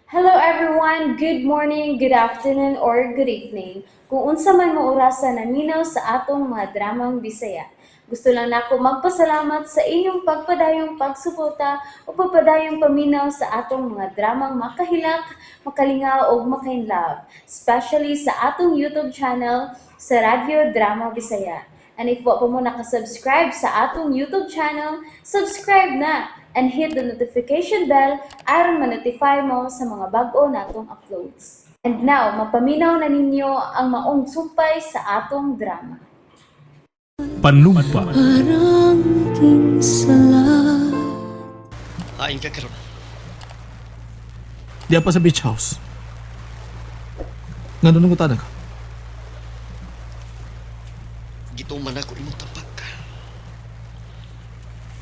Hello everyone, good morning, good afternoon, or good evening. Kung unsa man mo orasan naminaw sa atong mga dramang Bisaya. Gusto lang nako magpasalamat sa inyong pagpadayong pagsuporta o pagpadayong paminaw sa atong mga dramang makahilak, makalingaw o makainlove, especially sa atong YouTube channel sa Radyo Drama Bisaya. And if wa pa mo nakasubscribe sa atong YouTube channel, subscribe na and hit the notification bell aron ma-notify mo sa mga bag-o natong uploads. And now, mapaminaw na ninyo ang maong sumpay sa atong drama. Panumpa. Parang king sala. Hain ka karon. Diya pa sa beach house. Nga nung utana ka. Gituman ako imong tapak.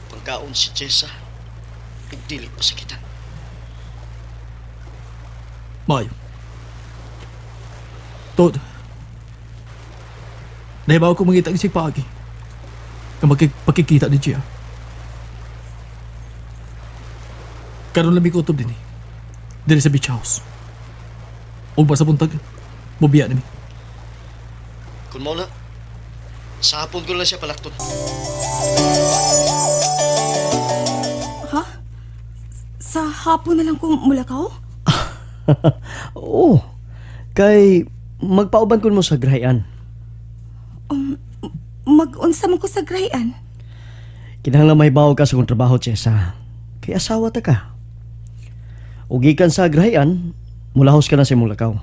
Pagkaon si Chesa, dili pa sakitan. Mayo. Tod. Nahibaw ko mangita isig paagi. Na magpakikita ni Gia. Karon lamig utob din eh. Dili sa beach house. O ba sa buntag, bubiya nami. Kung mo na, sa hapon ko lang siya palakton. Ha? Sa hapon na lang kung mulakaw? Oo. Kay magpauban kun mo sa grayan. Mag-unsa man ko sa grayan. Kinahanglan mahibaw ka sa kong trabaho, Chesa. Kay asawa ta ka. Ug gikan sa grayan, mulahos ka na sa imong lakaw.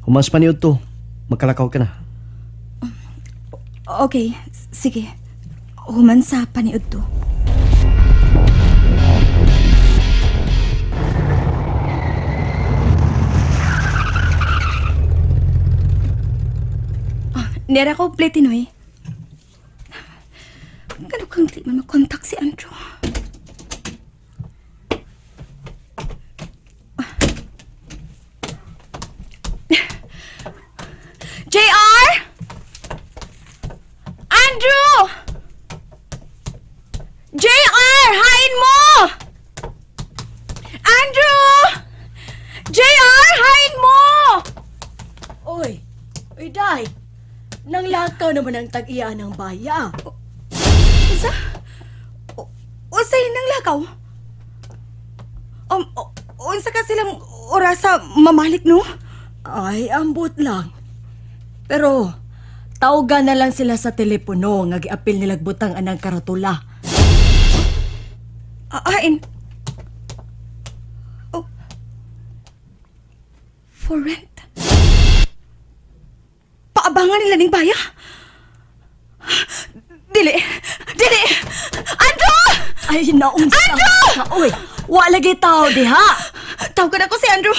Humas pa niyo to, magkalakaw ka na. Okay, sige. Human sa paniud to. Nera ko Platinoy. Gano'n kang di man makontak si Andrew. JR! Andrew! JR! Hain mo! Andrew! JR! Hain mo! Oy, day. Nang lakaw naman ang tag-iya ng baya. Usa? Usay nang lakaw? Unsa ka silang orasa mamalik, no? Ay, ambot lang. Pero, tawagan na lang sila sa telepono nga giapil nilag butang anang karatula. Hain. Oh. For rent? Paabangan nila ning baya? Dili! Dili! Andrew! Ay, naunsa ka, oy. Wa lagi tao diha. Tawagan ako si Andrew.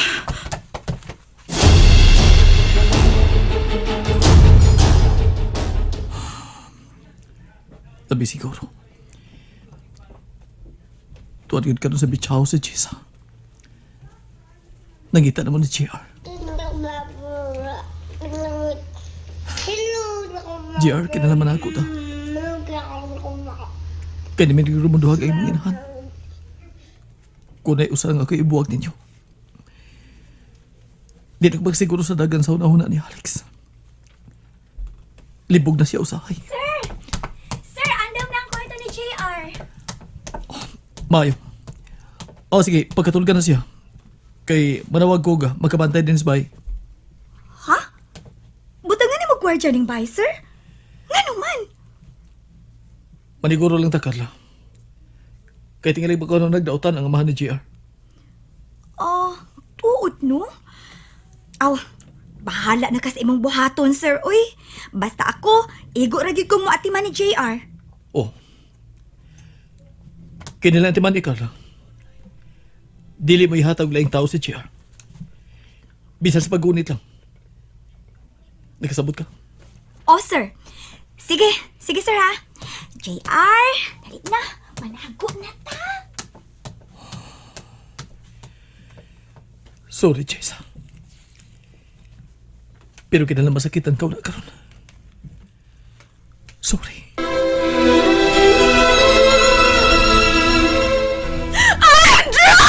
Labi siguro. Tuwad ka doon sa beach house si Chisa. Nangita naman ni GR. GR, kinalaman ako ta. Kaya namin rumunduhag ay mga inahan. Kunay usang ako ibuwag ninyo. Di nagpagsiguro sa dagan sa una-una ni Alex. Libog na siya usahay. Sir, andam na ang kwarto ni JR. Mayo. O sige, pagkatulog ka na siya. Kay manawag ko ga, magkabantay din sa bahay. Ha? Butangan ni magwardya ning bay, sir? Nga naman. Maniguro lang ta, Carla. Kaya tingali ba ko nung nagdautan ang amahan ni GR? Tuod, no? Aw, bahala na kasi imong buhaton, sir, uy. Basta ako, igo ragid kong muatiman ni JR. Oh. Kinilang timan ni Carla. Dili mo ihatag laing tao si GR. Bisan sa pag-unit lang. Nakasabot ka? Oh, sir. Sige, sige, sir, ha? JR, dali na. Manago na ta. Sorry, Chesa. Pero kinalang masakitan ka na karon. Sorry. Andrew!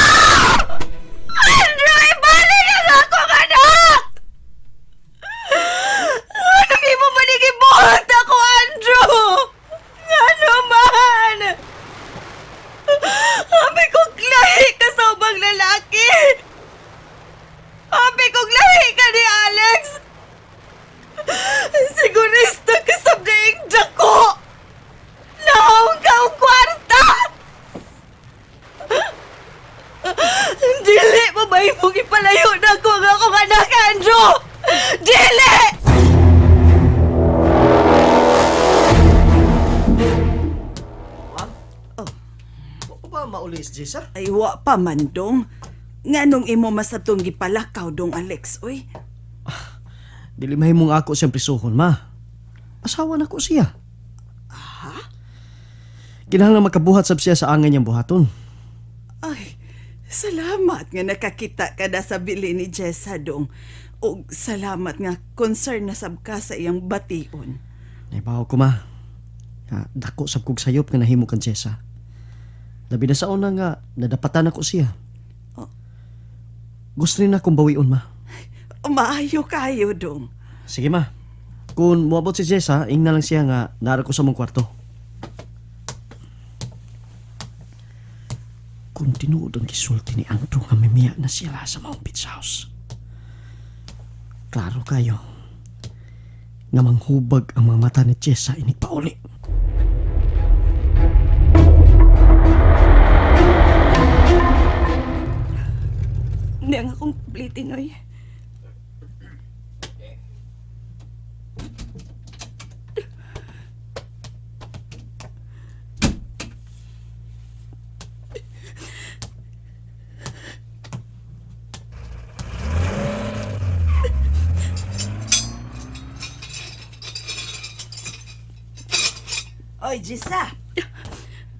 Dili, babay mong ipalayo na ko ang akong anak, Andrew! Dili! Ako ba maulis, Jessa? Ay, wa pa man, dong. Nganong imo masatong gipalakaw, dong Alex, oy. Dili mahimong ako siyang prisuhon, ma. Asawa na ko siya. Kinahanglan makabuhat sab siya sa angay niyang buhaton. Ay, salamat nga nakakita ka na sa bili ni Jessa, dong. O salamat nga concern na sab ka sa iyang bation. Naibaw ko, ma. Nga, dako sab kog sayop nga nahimo kan Jessa. Labi na sa una nga, nadapatan ako siya. Oh. Gusto rin akong bawion, ma. Maayo kayo, dong. Sige, ma. Kung muabot si Jessa, ing na lang siya nga nara ko sa mong kwarto. Kung tinuod ang gisulti ni Andrew nga mimiya na sila sa maong beach house. Klaro kayo nga manghubag ang mga mata ni Jessa inig pauli. Hindi ang akong plitin, oy. Oy, Jessa.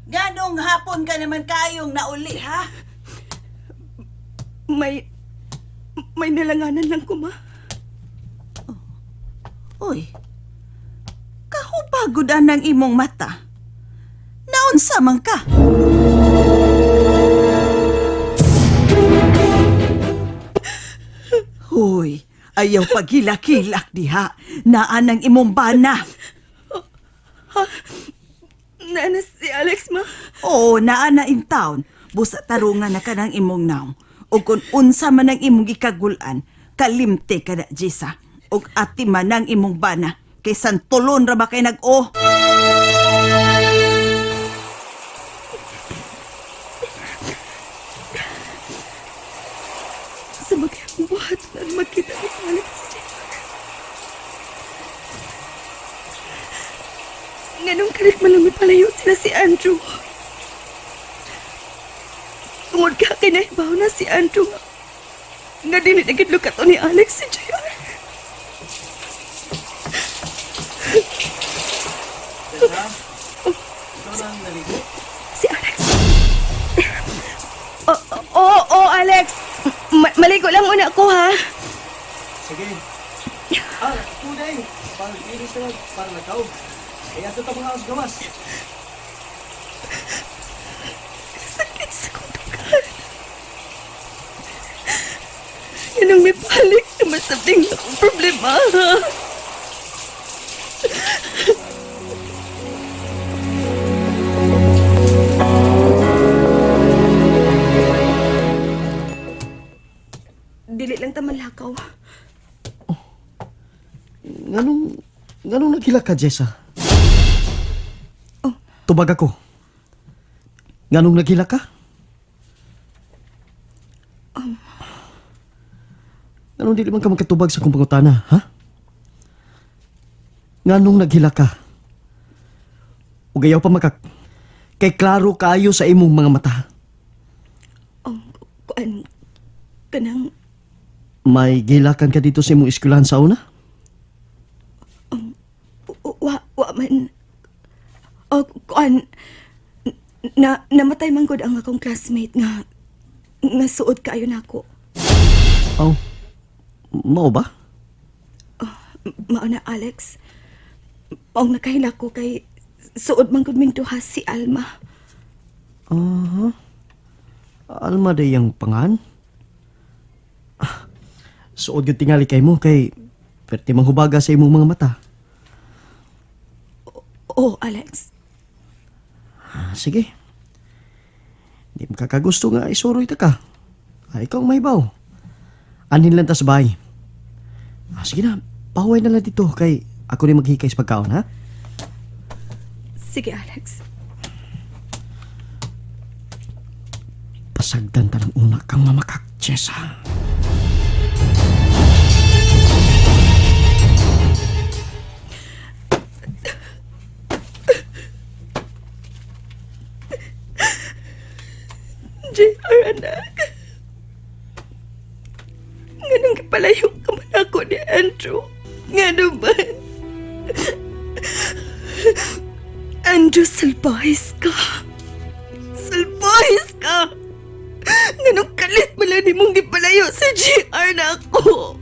Ganong hapon ka naman kayong nauli, ha? May nalanganan lang ko, ma. Uy, kahupagodan ng imong mata. Naunsa man ka? Hoy, ayaw paghilak-hilak diha. Naan ang imong bana. Naana si Alex, ma. Oo, naan na in town. Busa tarungan na ka ng imong naong. O kung unsa man ang imong gikagulan, kalimte ka na, Jessa. O ati man ang imong bana. Kay santulon ra ba kay nag-o? Sa magayang buhat na magkita ni Alex si Jessa. Nganong kalit malamit palayo sila si Andrew. Tungod ka kinaibaw na si Andrew nga dinidagid lukato ni Alex si JR. Si Alex. Oo, Alex. Maligo lang muna ako, ha? Sige. Tunay. Pag-inis na para nakaw. Kaya ito mga haus gawas. Sakit sa kundukan. Yan ang may balik na masabing akong problema, ha? Dili lang tamalakaw. Nganong naghilak ka, Jessa? Tubag ako. Nganong naghilak ka? Nganong di man ka magkatubag sa kong pangutana, ha? Nganong naghilak ka? Ugayaw pa makak. Kay klaro kayo sa imong mga mata. Kuan, kanang, May gilakan ka dito sa imong eskwelahan sa una? wa man. Kuan, namatay man gud ang akong classmate nga suod kaayo nako. Oh, mao ba? Mao na, Alex. Ang nakahila ko kay suod man gud ming duha si Alma. Alma day ang pangan? Suod yung tingali kay mo kay perti manghubaga sa imong mga mata. Oh, Alex. Sige. Di mo kakagusto nga isuroy ta ka. Ikaw may baw. Anin lang ta sa bahay. Sige na, pahuway na lang dito kay ako rin maghikay sa pagkaon, ha? Sige, Alex. Masagdan ta ng una kang mamakak, Chesa. JR, anak. Nganong gipalayo ka man ako ni Andrew. Ngano ba? Andrew, salbahis ka. Salbahis ka! Nganong kalit mo lang di mong gipalayo sa JR na ako.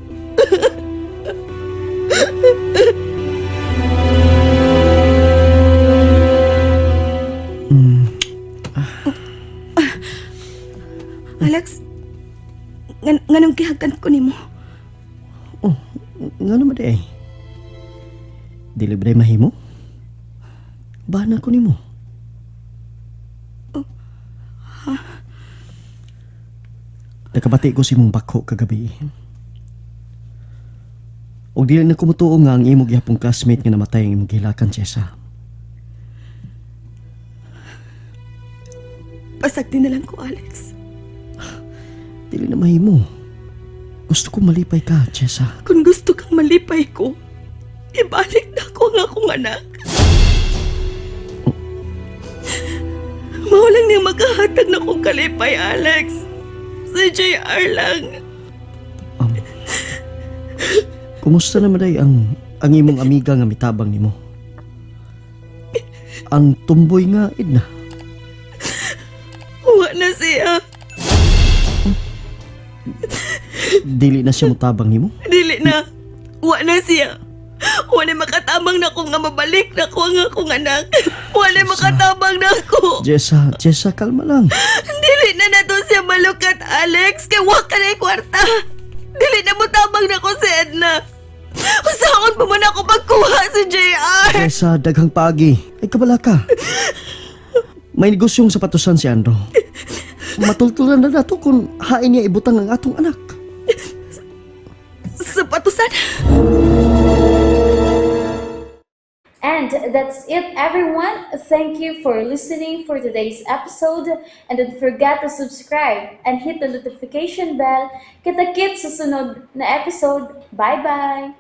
Alex, nganong gihagan ko nimo? Oh, nga naman eh. Dili ba mahimo? Bana ko nimo. Nakabati ko si mong bako kagabi. O dili na kumutuo nga ang imong gihapong classmate nga namatay ang imong gilakan, Chesa. Pasagdi na lang ko, Alex. Dili na mahimo. Gusto ko malipay ka, Chesa. Kung gusto kang malipay ko, ibalik na ko ang akong anak. Maulang niyang maghahatag na kong kalipay, Alex. Sa JR lang. Kumusta naman ay ang imong amiga nga mitabang nimo? Ang tumboy nga, Edna. Huwa na siya. Dili na siya mutabang nimo? Dili na. Huwa na siya. Huwa na makatabang na ko nga mabalik na ko ang akong anak. Huwa na makatabang na ko. Jessa, kalma lang. Dili na nato siya malukat, Alex. Kaya wak ka na yung kwarta. Dili na mo tabang na ko si Edna. Usaon pa man ako magkuha sa JR. Jessa, daghang pagi. Ay, kabala ka. May negosyong sapatusan si Andro. Matultulan na nato kung hain niya ibutang ang atong anak. Sapatusan? And that's it, everyone. Thank you for listening for today's episode. And don't forget to subscribe and hit the notification bell. Kita-kits sa sunod na episode. Bye-bye!